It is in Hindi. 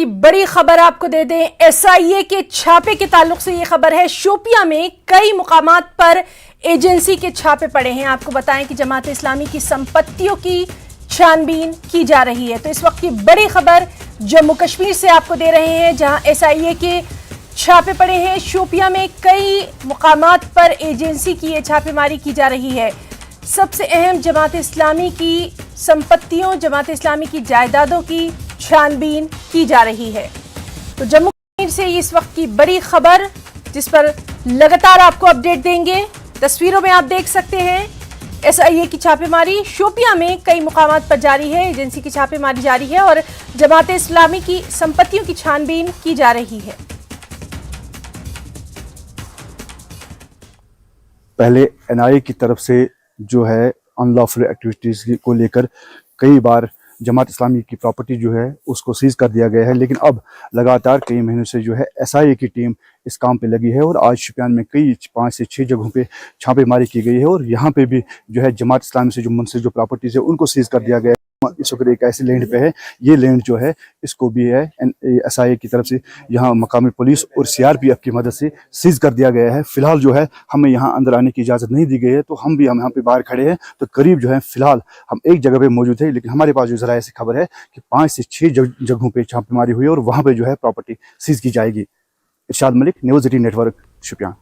की बड़ी खबर आपको दे दें, एसआईए के छापे के ताल्लुक से ये खबर है। शोपियां में कई मुकामात पर एजेंसी के छापे पड़े हैं। आपको बताएं कि जमात इस्लामी की संपत्तियों की छानबीन की जा रही है। तो इस वक्त की बड़ी खबर जम्मू कश्मीर से आपको दे रहे हैं, जहां एसआईए के छापे पड़े हैं। शोपियां में कई मुकामात पर एजेंसी की ये छापेमारी की जा रही है। सबसे अहम, जमात इस्लामी की संपत्तियों, जमात इस्लामी की जायदादों की छानबीन की जा रही है। तो जम्मू कश्मीर से इस वक्त की बड़ी खबर, जिस पर लगातार आपको अपडेट देंगे। तस्वीरों में आप देख सकते हैं एसआईए की छापेमारी शोपियां में कई मुकामात पर जारी है। एजेंसी की छापेमारी जारी है और जमात इस्लामी की संपत्तियों की छानबीन की जा रही है। पहले एनआईए की तरफ से जो है अनलॉफुल एक्टिविटीज़ को लेकर कई बार जमात इस्लामी की प्रॉपर्टी जो है उसको सीज कर दिया गया है, लेकिन अब लगातार कई महीनों से जो है एसआईए की टीम इस काम पे लगी है और आज शोपियान में कई 5 से 6 जगहों पे छापेमारी की गई है और यहाँ पे भी जो है जमात इस्लामी से जो मुंसलिक जो प्रॉपर्टीज़ है उनको सीज कर दिया गया है। इस वक्त एक ऐसी लैंड पे है, ये लैंड जो है इसको भी है एसआईए की तरफ से यहाँ मकामी पुलिस और सीआरपीएफ की मदद से सीज कर दिया गया है। फिलहाल जो है हमें यहाँ अंदर आने की इजाज़त नहीं दी गई है, तो हम यहाँ पे बाहर खड़े हैं। तो करीब जो है फिलहाल हम एक जगह पे मौजूद है, लेकिन हमारे पास जो जरा ऐसी खबर है कि 5 से 6 जगहों पे छापेमारी हुई और वहाँ पे जो है प्रॉपर्टी सीज की जाएगी। इरशाद मलिक, न्यूज़ 18 नेटवर्क, शोपियां।